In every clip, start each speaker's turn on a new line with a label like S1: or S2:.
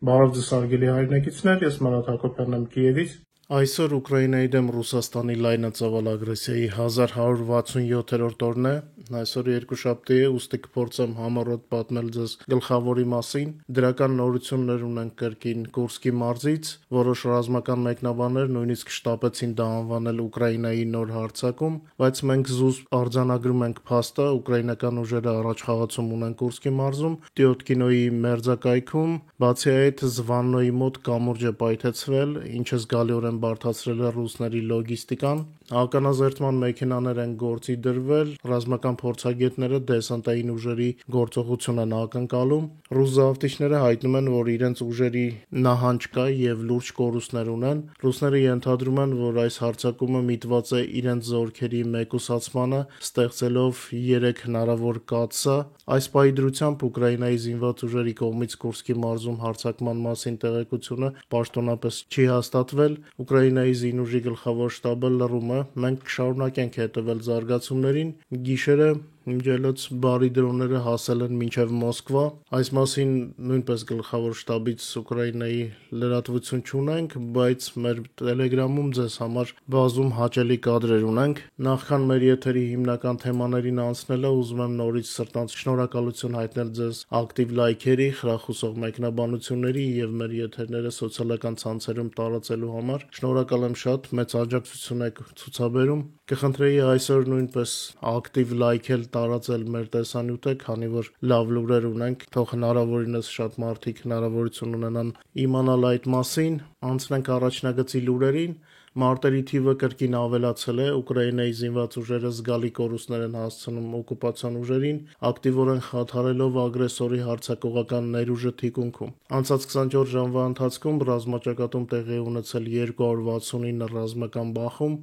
S1: Բարև ձեզ հարգելի հայրենակիցներ, ես Մանոթ Հակոբյանն եմ Կիևից։ Այսօր Ուկրաինայի դեմ Ռուսաստանի լայնածավալ ագրեսիայի 1167-րդ օրն է։ Այսօր երկուշաբթի է, ուստի կփորձեմ համառոտ պատմել ձեզ գլխավորի մասին։ Դրական նորություններ ունենք կրկին Կուրսկի մարզից, որոշ ռազմական մեկնաբաններ նույնիսկ շտապեցին դա անվանել Ուկրաինայի նոր հարձակում, բայց մենք զուսպ արձանագրում ենք փաստը, ուկրաինական ուժերը առաջխաղացում ունեն Կուրսկի մարզում, Տյոտկինոյի մերձակայքում, բացի այդ Զվաննոյի մոտ կամուրջ է պայթեցվել, ինչը զգալիորեն բարդացրել է ռուսների լոգիստիկան, ականազերծման մեքենաներ են գործի դրվել, ռազմական փորձագետները դեսանտային ուժերի գործողություն են ակնկալում, ռուս զավթիչները հայտնում են, որ իրենց ուժերի նահանջ կա եւ լուրջ կորուստներ ունեն, ռուսները ենթադրում են, որ այս հարձակումը միտված է իրենց զորքերի մեկուսացմանը, ստեղծելով 3 հնարավոր կաթսա, այս պահի դրությամբ Ուկրաինայի զինված ուժերի կողմից Կուրսկի մարզում հարձակման մասին տեղեկությունը պաշտոնապես չի հաստատվել, Ուկրաինայի զինուժի գլխավոր շտաբը լռում է, մենք կշարունակենք հետևել զարգացումներին, գիշերը Մինչելոց բարի դրոնները հասել են մինչև Մոսկվա, այս մասին նույնպես գլխավոր շտաբից Ուկրաինայի լրատվություն չունենք, բայց մեր տելեգրամում ձեզ համար բազում հաճելի կադրեր ունենք։ Նախքան մեր եթերի հիմնական թեմաներին անցնելը ուզում եմ նորից սրտանց շնորհակալություն հայտնել ձեզ ակտիվ լայքերի, խրախուսող մեկնաբանությունների եւ մեր եթերները սոցիալական ցանցերում տարածելու համար։ Շնորհակալ եմ շատ, մեծ աջակցություն եք ցուցաբերում։ Կխնդրեի այսօր նույնպես ակտիվ լայքել տարածել մեր տեսանյութը, քանի որ լավ լուրեր ունենք, թող հնարավորինս շատ մարդիկ հնարավորություն ունենան իմանալ այդ մասին։ Անցնենք առաջնագծի լուրերին։ Մարտերի թիվը կրկին ավելացել է, Ուկրաինայի զինված ուժերը զգալի կորուստներ են հասցնում օկուպացիոն ուժերին, ակտիվորեն խաթարելով ագրեսորի հարձակողական ներուժը թիկունքում։ Անցած 24 ժամվա ընթացքում ռազմաճակատում տեղի ունեցել 269 ռազմական բախում,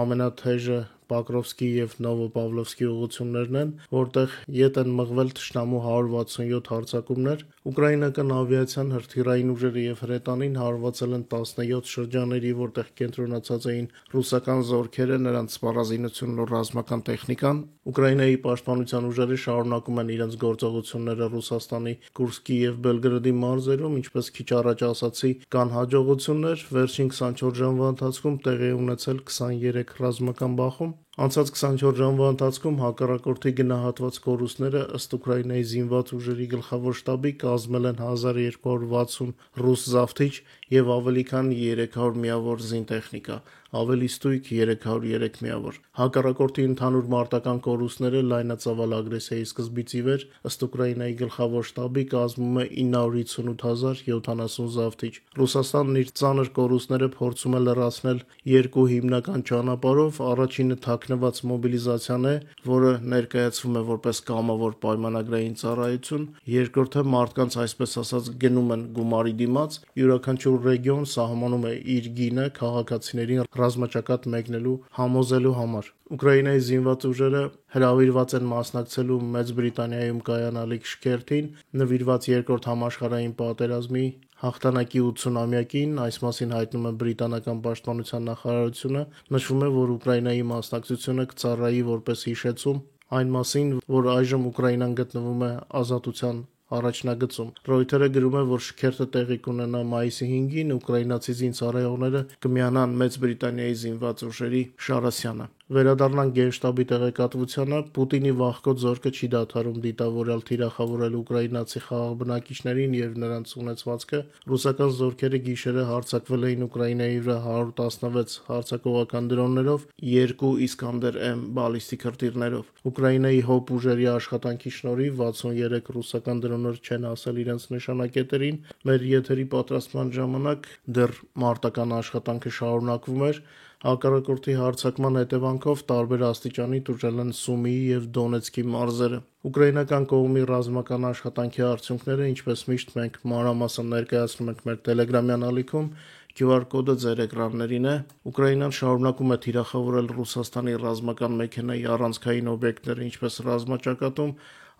S1: ամենաթեժը Պոկրովսկի եւ Նովոպավլովսկի ուղղություններն են, որտեղ ետ են մղվել թշնամու 167 հարձակումներ, ուկրաինական ավիացիան, հրթիռային ուժերը եւ հրետանին հարվածել են 17 շրջանների, որտեղ կենտրոնացած էին ռուսական զորքերը, նրանց սպառազինությունն ու ռազմական տեխնիկան։ Ուկրաինայի պաշտպանության ուժերը շարունակում են իրենց գործողությունները Ռուսաստանի Կուրսկի եւ Բելգրադի մարզերում, ինչպես քիչ առաջ ասացի, կան հաջողություններ, վերջին 24 ժամվա ընթացքում տեղի ունեցել 23 ռազմական բախում։ Անցած 24 ժամվա ընթացքում հակառակորդի գնահատված կորուստները ըստ Ուկրաինայի զինված ուժերի գլխավոր շտաբի կազմել են 1260 ռուս զավթիչ եւ ավելի քան 300 միավոր զինտեխնիկա, ավելի ստույգ 303 միավոր։ Հակառակորդի ընդհանուր մարտական կորուստները լայնածավալ ագրեսիայի սկզբից ի վեր ըստ Ուկրաինայի գլխավոր շտաբի կազմում է 958.070 զավթիչ։ Ռուսաստանն իր ծանր կորուստները փորձում է լրացնել երկու հիմնական ճանապարհով, առաջինը թաքնված մոբիլիզացիան է, որը ներկայացվում է որպես կամավոր պայմանագրային ծառայություն, երկրորդը մարդկանց այսպես ասած գնում են գումարի դիմաց, յուրաքանչյուր ռեգիոն սահմանում է իր գինը քաղաքացիներին ռազմաճակատ մեկնելու համոզելու համար։ Ուկրաինայի զինված ուժերը հրավիրված են մասնակցելու Մեծ Բրիտանիայում կայանալիք շքերթին, նվիրված երկրորդ համաշխարհային պատերազմի հաղթանակի 80-ամյակին, այս մասին հայտնում է բրիտանական պաշտպանության նախարարությունը, նշվում է, որ Ուկրաինայի մասնակցությունը կծառայի որպես հիշեցում այն մասին, որ այժմ Ուկրաինան գտնվում է ազատության առաջնագծում։ Ռոյթերը գրում է, որ շքերթը տեղի կունենա մայիսի 5-ին, ուկրաինացի զինծառայողները կմիանան Մեծ Բրիտանիայի զինված ուժերի շարասյանը։ Վերադառնանք Գենշտաբի տեղեկատվությանը, Պուտինի վաղկոտ զորքը չի դադարում դիտավորյալ թիրախավորել ուկրաինացի խաղաղ բնակիչներին եւ նրանց ունեցվածքը։ Ռուսական զորքերը գիշերը հարձակվել էին Ուկրաինայի վրա 116 հարձակողական դրոններով, 2 Իսկանդեր-M բալիստիկ հրթիռներով։ Ուկրաինայի ՀՕՊ ուժերի աշխատանքի շնորհիվ 63 ռուսական դրոններ չեն հասել իրենց նշանակետերին։ Մեր եթերի պատրաստման ժամանակ դեռ մարտական աշխատանքը շարունակվում էր։ Հակառակորդի հարձակման հետևանքով տարբեր աստիճանի տուժել են Սումիի եւ Դոնեցկի մարզերը։ Ուկրաինական կողմի ռազմական աշխատանքի արդյունքները, ինչպես միշտ, մենք մանրամասն ներկայացնում ենք մեր Telegram-յան ալիքում, QR կոդը ձեր էկրաններին է։ Ուկրաինան շարունակում է թիրախավորել Ռուսաստանի ռազմական մեքենայի առանցքային օբյեկտները ինչպես ռազմաճակատում,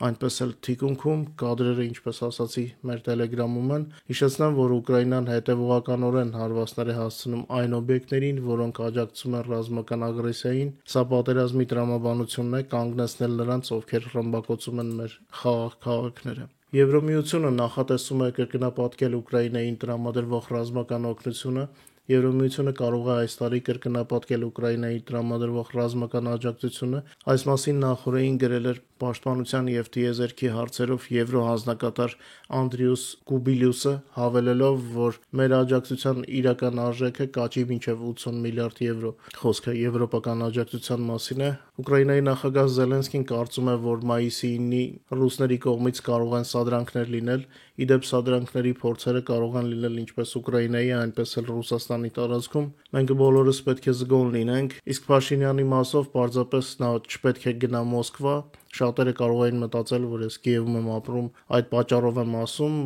S1: այնպես էլ թիկունքում, կադրերը, ինչպես ասացի, մեր Telegram-ում են։ Հիշեցնեմ, որ Ուկրաինան հետևողականորեն հարվածներ է հասցնում այն օբյեկտներին, որոնք աջակցում են ռազմական ագրեսիային։ Սա պատերազմի տրամաբանությունն է կանգնեցնել նրանց, ովքեր ռմբակոծում են մեր խաղաղ քաղաքները։ Եվրոմիությունը նախատեսում է կրկնապատկել Ուկրաինային տրամադրվող ռազմական օգնությունը։ Եվրոմիությունը կարող է այս տարի կրկնապատկել Ուկրաինայի տրամադրվող ռազմական աջակցությունը։ Այս մասին նախորդին գրել էր Պաշտպանության և տիեզերքի հարցերով եվրոհանձնակատար Անդրիուս Կուբիլյուսը, հավելելով, որ մեր աջակցության իրական արժեքը կաճի մինչև 80 միլիարդ եվրո։ Խոսքը եվրոպական աջակցության մասին է։ Ուկրաինայի նախագահ Զելենսկին կարծում է, որ մայիսի 9-ի ռուսների կողմից կարող են սադրանքներ լինել։ Ի դեպ, սադրանքների փորձերը կարող են լինել ինչպես Ուկրաինայի, այնպես էլ Ռուսաստանի տարածքում։ Մենք բոլորս պետք է զգոն լինենք, իսկ Փաշինյանի մասով պարզապես նա չպետք է գնա Մոսկվա։ Շատերը կարող էին մտածել, որ ես Կիևում եմ ապրում, այդ պատճառով եմ ասում,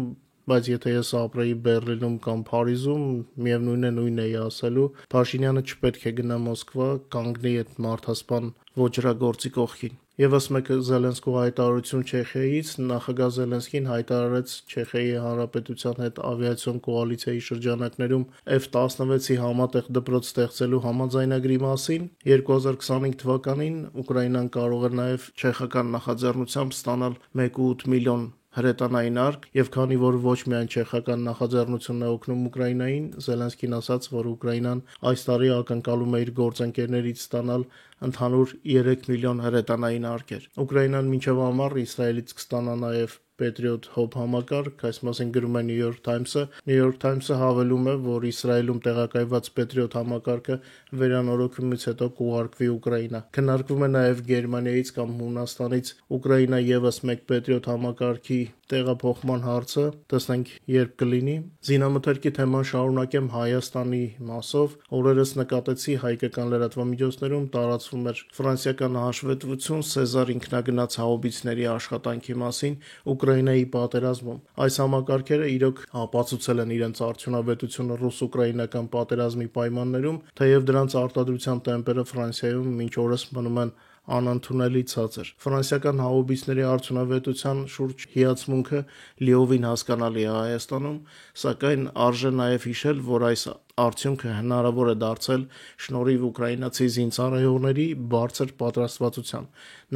S1: բայց եթե ես ապրեի Բեռլինում կամ Փարիզում, միևնույն է, նույնն էի ասելու։ Փաշինյանը չպետք է գնա Մոսկվա, կանգնի այդ մարդասպան ոճրագործի կողքին։ Եվս մեկ Զելենսկու հայտարարություն Չեխիայից։ Նախագահ Զելենսկին հայտարարեց Չեխիայի Հանրապետության հետ ավիացիոն կոալիցիայի շրջանակներում F-16-ի համատեղ դպրոց ստեղծելու համաձայնագրի մասին։ 2025 թվականին Ուկրաինան կարող է նաև չեխական նախաձեռնությամբ ստանալ 1.8 միլիոն հրետանային արկ, եւ քանի որ ոչ միայն չեխական նախաձեռնությունն է օգնում Ուկրաինային, Զելենսկին ասաց, որ Ուկրաինան այս տարի ակնկալում է իր գործընկերներից ստանալ ընդհանուր 3 միլիոն հրետանային արկեր։ Ուկրաինան մինչև ամառ Իսրայելից կստանա նաև Patriot Hope համակարգ, այս մասին գրում է New York Times-ը։ New York Times-ը հավելում է, որ Իսրայելում տեղակայված Patriot համակարգը վերանորոգումից հետո կուղարկվի Ուկրաինա։ Քննարկվում է նաև Գերմանիայից կամ Հունաստանից Ուկրաինա եւս մեկ Patriot համակարգի տեղափոխման հարցը, տեսնենք երբ կլինի։ Զինամթերքի թեման շարունակեմ Հայաստանի մասով։ Օրերս նկատեցի հայկական լրատվամիջոցներում տարածվում էր ֆրանսիական հաշվետվություն Սեզար ինքնագնաց հաուբիցների աշխատանքի մասին Ուկրաինայի պատերազմում։ Այս համակարգերը իրոք ապացուցել են իրենց արդյունավետությունը ռուս-ուկրաինական պատերազմի պայմաններում, թեև դրանց արտադրության տեմպերը Ֆրանսիայում մինչ օրս մնում են անընդունելի ցածր։ Ֆրանսիական հաուբիցների արդյունավետության շուրջ հիացմունքը լիովին հասկանալի է Հայաստանում, սակայն արժե նաև հիշել, որ այս արդյունքը հնարավոր է դարձել շնորհիվ ուկրաինացի զինծառայողների բարձր պատրաստվածության։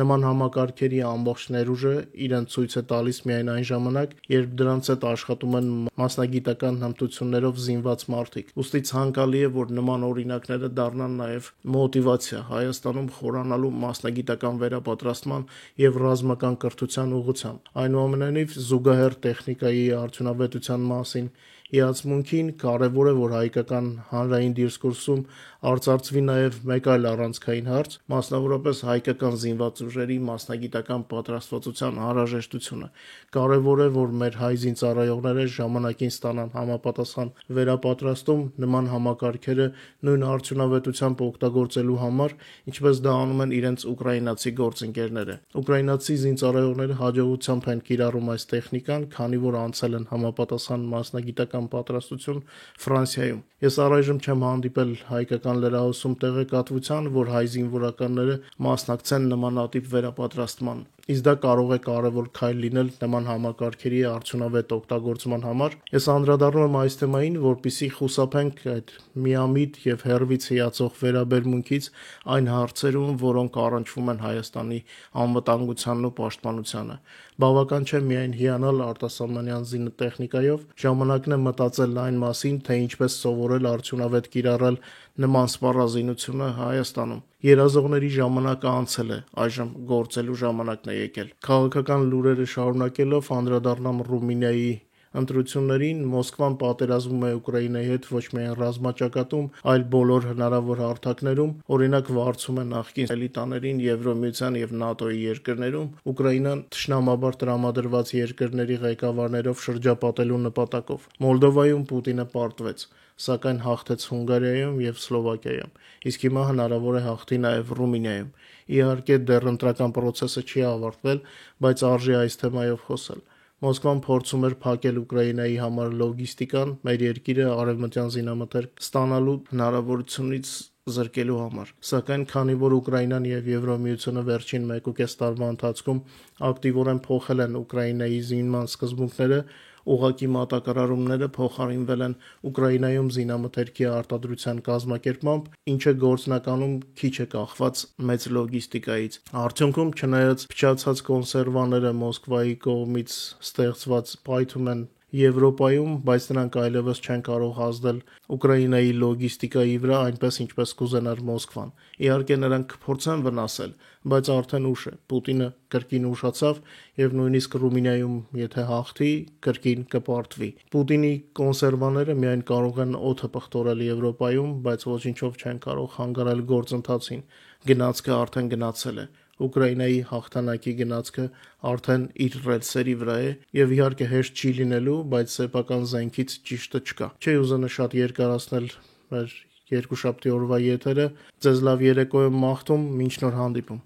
S1: Նման համակարգերի ամբողջ ներուժը իրեն ցույց է տալիս միայն այն ժամանակ, երբ դրանց հետ աշխատում են մասնագիտական հմտություններով զինված մարդիկ։ Ուստի ցանկալի է, որ նման օրինակները դառնան նաև մոտիվացիա Հայաստանում խորանալու մասնագիտական վերապատրաստման եւ ռազմական կրթության ուղղությամբ։ Այնուամենայնիվ, զուգահեռ տեխնիկայի արդյունավետության մասին հիացմունքին կարևոր է, որ հայկական հանրային դիսկուրսում արծարծվի նաև մեկ այլ առանցքային հարց, մասնավորապես հայկական զինված ուժերի մասնագիտական պատրաստվածության անհրաժեշտությունը։ Կարևոր է, որ մեր հայ զինծառայողները ժամանակին ստանան համապատասխան վերապատրաստում նման համակարգերը նույն արդյունավետությամբ օգտագործելու համար, ինչպես դա անում են իրենց ուկրաինացի գործընկերները։ Ուկրաինացի զինծառայողները հաջողությամբ են կիրառում այս տեխնիկան, քանի որ անցել են համապատասխան մասնագիտական պատրաստություն Ֆրանսիայում։ Ես առայժմ չեմ հանդիպել հայկական լրահոսում տեղեկատվության, որ հայ զինվորականները մասնակցեն նմանատիպ վերապատրաստման, իսկ դա կարող է կարևոր քայլ լինել նման համակարգերի արդյունավետ օգտագործման համար։ Ես անդրադառնում եմ այս թեմային, որպեսզի խուսափենք այդ միամիտ եւ հեռվից հիացող վերաբերմունքից այն հարցերում, որոնք առնչվում են Հայաստանի անվտանգությանն ու պաշտպանությանը։ Բավական չէ միայն հիանալ արտասահմանյան զինտեխնիկայով, ժամանակն է մտածել այն մասին, թե ինչպես սովորել արդյունավետ կիրառել նման սպառազինությունը Հայաստանում։ Երազողների ժամանակը անցել է, այժմ գործելու ժամանակն է եկել։ Քաղաքական լուրերը շարունակելով անդրադառնամ Ռումինիայի ընտրություններին, Մոսկվան պատերազմում է Ուկրաինայի հետ ոչ միայն ռազմաճակատում, այլ բոլոր հնարավոր հարթակներում, օրինակ վարձում է նախկին էլիտաներին Եվրոմիության եւ ՆԱՏՕ-ի երկրներում, Ուկրաինան թշնամաբար տրամադրված երկրների ղեկավարներով շրջապատելու նպատակով։ Մոլդովայում Պուտինը պարտվեց, սակայն հաղթեց Հունգարիայում եւ Սլովակիայում, իսկ հիմա հնարավոր է հաղթի նաեւ Ռումինիայում։ Իհարկե դեռ ընտրական process-ը չի ավարտվել, բայց արժի այս թեմայով խոսել։ Մոսկվան փորձում էր փակել Ուկրաինայի համար լոգիստիկան, մեր երկիրը արևմտյան զինամթերք ստանալու հնարավորությունից զրկելու համար։ Սակայն քանի որ Ուկրաինան եւ Եվրոմիությունը վերջին 1.5 տարվա ընթացքում ակտիվորեն փոխել են Ուկրաինայի զինման սկզբունքները, ուղղակի մատակարարումները փոխարինվել են Ուկրաինայում զինամթերքի արտադրության կազմակերպմամբ, ինչը գործնականում քիչ է կախված մեծ լոգիստիկայից։ Արդյունքում, չնայած փչացած կոնսերվաները Մոսկվայի կողմից ստեղծված պայթում են Եվրոպայում, բայց նրանք այլևս չեն կարող ազդել Ուկրաինայի լոգիստիկայի վրա այնպես, ինչպես կուզենար Մոսկվան։ Իհարկե, նրանք կփորձեն վնասել, բայց արդեն ուշ է։ Պուտինը կրկին ուշացավ եւ նույնիսկ Ռումինիայում, եթե հաղթի, կրկին կպարտվի։ Պուտինի կոնսերվաները միայն կարող են օդը պղտորել Եվրոպայում, բայց ոչինչով չեն կարող հանգարել գործընթացին։ Գնացքը արդեն գնացել է։ Ուկրաինայի հաղթանակի գնացքը արդեն իր ռելսերի վրա է եւ իհարկե հեշտ չի լինելու, բայց սեփական զենքից ճիշտը չկա։ Չի ուզենա շատ երկարացնել մեր երկուշաբթի օրվա եթերը։ Ձեզ լավ երեկո եմ մաղթում, մինչ նոր հանդիպում։